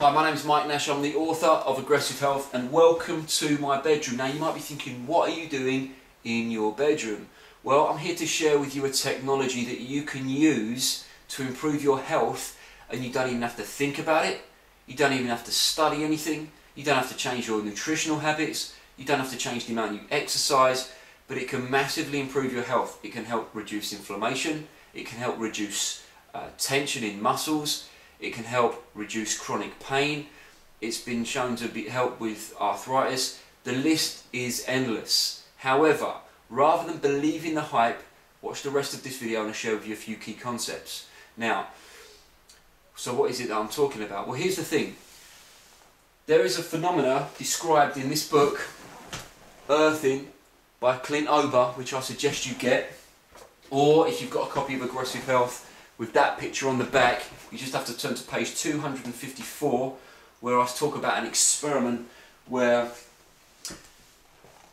Hi, my name is Mike Nash. I'm the author of Aggressive Health and welcome to my bedroom. Now you might be thinking, what are you doing in your bedroom? Well, I'm here to share with you a technology that you can use to improve your health, and you don't even have to think about it. You don't even have to study anything. You don't have to change your nutritional habits. You don't have to change the amount you exercise, but it can massively improve your health. It can help reduce inflammation. It can help reduce tension in muscles. It can help reduce chronic pain. It's been shown to help with arthritis. The list is endless. However, rather than believing the hype, watch the rest of this video and I'll share with you a few key concepts. Now, so what is it that I'm talking about? Well, here's the thing. There is a phenomena described in this book, Earthing, by Clint Ober, which I suggest you get. Or if you've got a copy of Aggressive Health, with that picture on the back, you just have to turn to page 254, where I talk about an experiment where,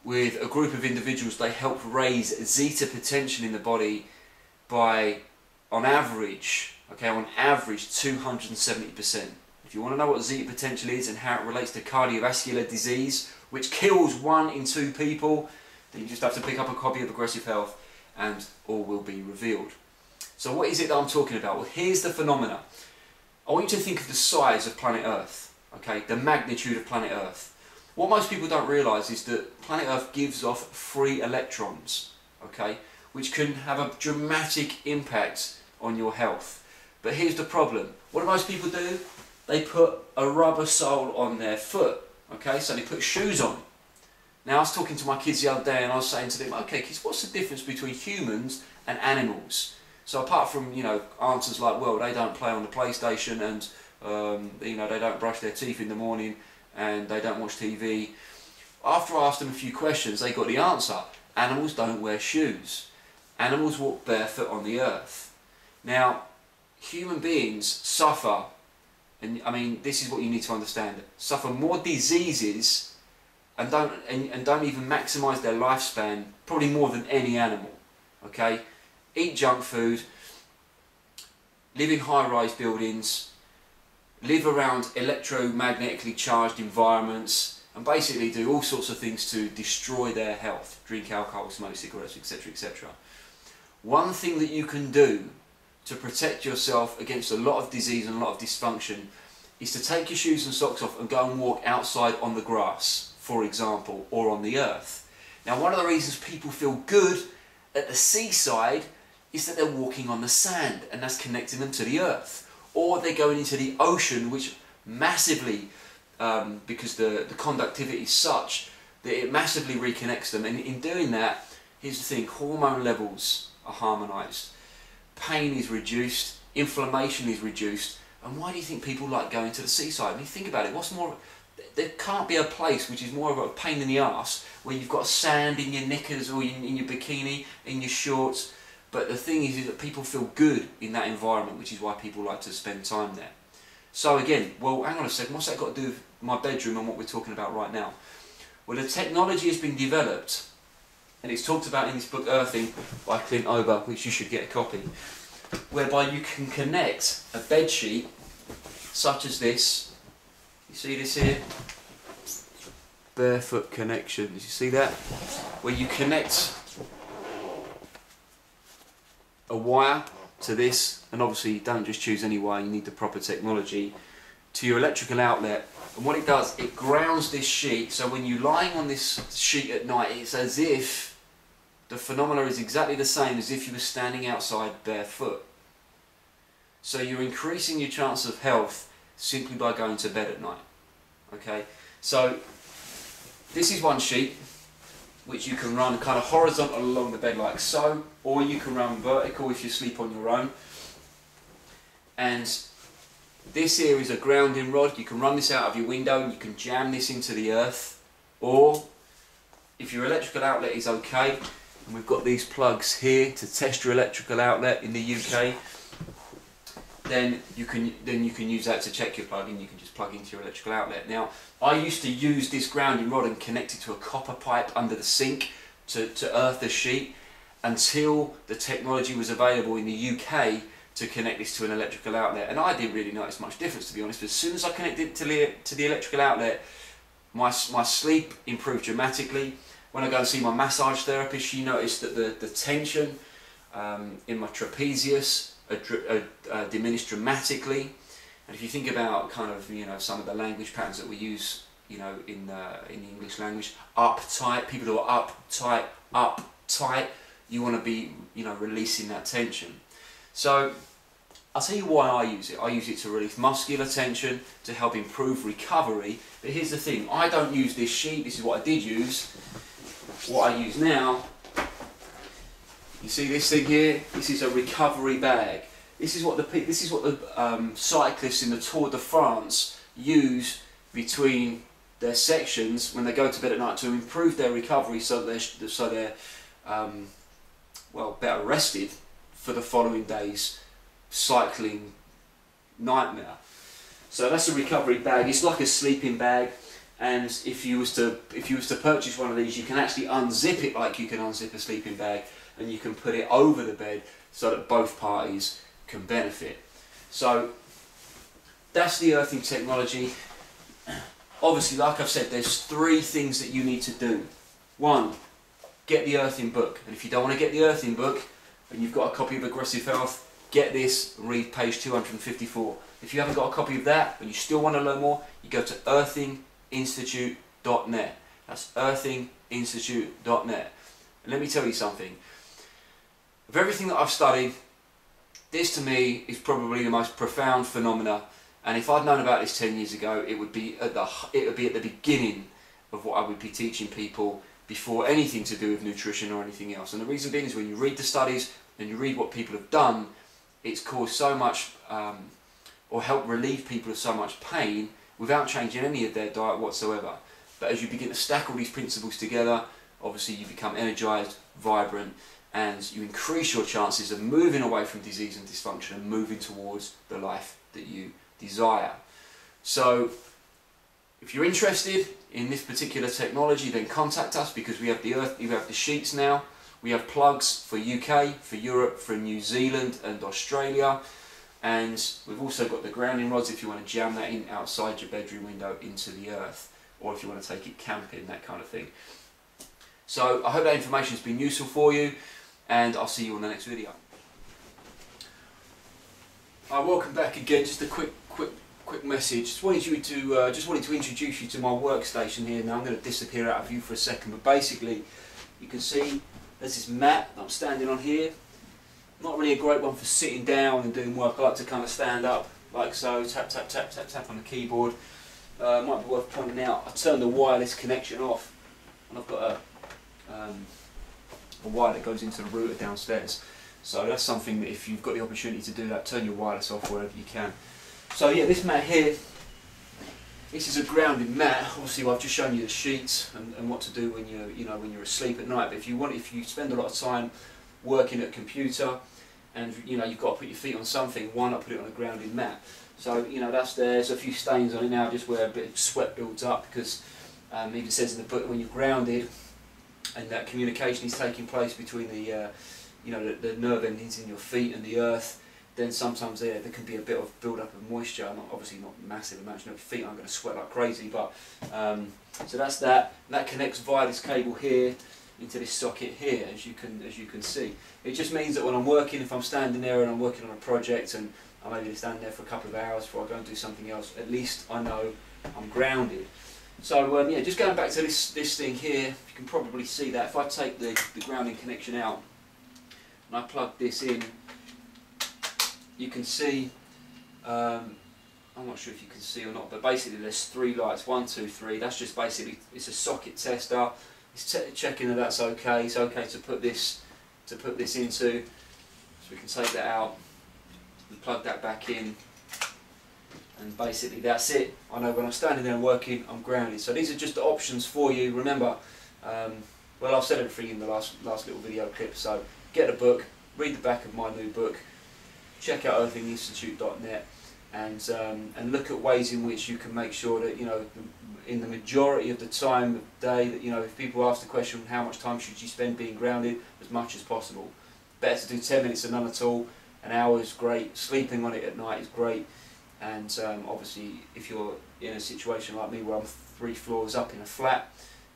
with a group of individuals, they help raise zeta potential in the body by, on average, 270%. If you want to know what zeta potential is and how it relates to cardiovascular disease, which kills 1 in 2 people, then you just have to pick up a copy of Aggressive Health and all will be revealed. So what is it that I'm talking about? Well, here's the phenomena. I want you to think of the size of planet Earth, okay? The magnitude of planet Earth. What most people don't realise is that planet Earth gives off free electrons, okay? Which can have a dramatic impact on your health. But here's the problem. What do most people do? They put a rubber sole on their foot, okay? So they put shoes on. Now, I was talking to my kids the other day and I was saying to them, okay kids, what's the difference between humans and animals? So apart from, you know, answers like, well, they don't play on the PlayStation and, you know, they don't brush their teeth in the morning and they don't watch TV. After I asked them a few questions, they got the answer. Animals don't wear shoes. Animals walk barefoot on the earth. Now, human beings suffer, and I mean, this is what you need to understand, suffer more diseases and don't even maximise their lifespan, probably more than any animal, okay? Eat junk food, live in high-rise buildings, live around electromagnetically charged environments, and basically do all sorts of things to destroy their health. Drink alcohol, smoke cigarettes, etc., etc. One thing that you can do to protect yourself against a lot of disease and a lot of dysfunction is to take your shoes and socks off and go and walk outside on the grass, for example, or on the earth. Now, one of the reasons people feel good at the seaside is that they're walking on the sand and that's connecting them to the earth. Or they're going into the ocean, which massively, because the conductivity is such that it massively reconnects them, and in doing that, here's the thing, hormone levels are harmonised, pain is reduced, inflammation is reduced. And why do you think people like going to the seaside? I mean, think about it, what's more, there can't be a place which is more of a pain in the arse where you've got sand in your knickers or in your bikini, in your shorts. But the thing is that people feel good in that environment, which is why people like to spend time there. So again, well, hang on a second, what's that got to do with my bedroom and what we're talking about right now? Well, the technology has been developed, and it's talked about in this book, Earthing, by Clint Ober, which you should get a copy, whereby you can connect a bed sheet such as this. You see this here? Barefoot connection. Did you see that? Where you connect a wire to this, and obviously you don't just choose any wire, you need the proper technology, to your electrical outlet. And what it does, it grounds this sheet, so when you're lying on this sheet at night, it's as if the phenomena is exactly the same as if you were standing outside barefoot. So you're increasing your chance of health simply by going to bed at night. Okay, so this is one sheet which you can run kind of horizontal along the bed like so, or you can run vertical if you sleep on your own. And this here is a grounding rod. You can run this out of your window and you can jam this into the earth, or if your electrical outlet is okay, and we've got these plugs here to test your electrical outlet in the UK, then you can use that to check your plug, and you can just plug into your electrical outlet. Now, I used to use this grounding rod and connect it to a copper pipe under the sink to earth the sheet until the technology was available in the UK to connect this to an electrical outlet, and I didn't really notice much difference, to be honest. But as soon as I connected to the electrical outlet, my sleep improved dramatically. When I go and see my massage therapist, she noticed that the tension in my trapezius diminished dramatically. And if you think about kind of, you know, some of the language patterns that we use, you know, in the English language, uptight, people who are uptight, you want to be, you know, releasing that tension. So I'll tell you why I use it. I use it to release muscular tension, to help improve recovery. But here's the thing, I don't use this sheet. This is what I did use. What I use now, you see this thing here? This is a recovery bag. This is what the cyclists in the Tour de France use between their sections when they go to bed at night to improve their recovery, so they're well, better rested for the following day's cycling nightmare. So that's a recovery bag. It's like a sleeping bag. And if you was to purchase one of these, you can actually unzip it like you can unzip a sleeping bag, and you can put it over the bed so that both parties can benefit. So that's the earthing technology. Obviously, like I've said, there's 3 things that you need to do. 1, get the earthing book. And if you don't want to get the earthing book and you've got a copy of Aggressive Health, get this, read page 254. If you haven't got a copy of that and you still want to learn more, you go to earthinginstitute.net. That's earthinginstitute.net. And let me tell you something. Of everything that I've studied, this to me is probably the most profound phenomena. And if I'd known about this 10 years ago, it would be at the beginning of what I would be teaching people before anything to do with nutrition or anything else. And the reason being is when you read the studies and you read what people have done, it's caused so much or helped relieve people of so much pain without changing any of their diet whatsoever. But as you begin to stack all these principles together, obviously you become energized, vibrant, and you increase your chances of moving away from disease and dysfunction and moving towards the life that you desire. So if you're interested in this particular technology, then contact us, because we have the sheets now. We have plugs for UK, for Europe, for New Zealand and Australia, and we've also got the grounding rods if you want to jam that in outside your bedroom window into the earth, or if you want to take it camping, that kind of thing. So I hope that information has been useful for you, and I'll see you on the next video. Welcome back again. Just a quick message. Just wanted to introduce you to my workstation here. Now I'm going to disappear out of view for a second, but basically you can see there's this mat that I'm standing on here. Not really a great one for sitting down and doing work. I like to kind of stand up like so, tap tap tap tap tap on the keyboard. Might be worth pointing out, I turned the wireless connection off, and I've got a wire that goes into the router downstairs. So that's something that if you've got the opportunity to do that, turn your wireless off wherever you can. So yeah, this mat here, this is a grounding mat. Obviously I've just shown you the sheets and what to do when you're asleep at night. But if you spend a lot of time working at a computer and you've got to put your feet on something, why not put it on a grounding mat? So there's a few stains on it now, just where a bit of sweat builds up, because it even says in the book when you're grounded and that communication is taking place between the the nerve endings in your feet and the earth, then sometimes there can be a bit of build-up of moisture. Obviously not massive amounts. Your feet aren't going to sweat like crazy, but so that's that. And that connects via this cable here into this socket here, as you can see. It just means that when I'm working, if I'm standing there and I'm working on a project and I maybe stand there for a couple of hours before I go and do something else, at least I know I'm grounded. So yeah, just going back to this thing here, you can probably see that if I take the grounding connection out and I plug this in, you can see, I'm not sure if you can see or not, but basically there's 3 lights, 1, 2, 3. That's just basically, it's a socket tester. It's checking that that's okay. It's okay to put this into. So we can take that out and plug that back in, and basically that's it. I know when I'm standing there and working, I'm grounded. So these are just the options for you. Remember, well, I've said everything in the last little video clip. So get a book, read the back of my new book, check out earthinginstitute.net, and look at ways in which you can make sure that in the majority of the time of day that if people ask the question, how much time should you spend being grounded, as much as possible. Better to do 10 minutes than none at all, an hour is great, sleeping on it at night is great, and obviously if you're in a situation like me where I'm 3 floors up in a flat,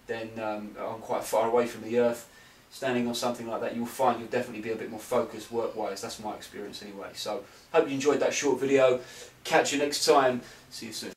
then I'm quite far away from the earth. Standing on something like that, you'll find you'll definitely be a bit more focused work-wise. That's my experience anyway. So hope you enjoyed that short video. Catch you next time. See you soon.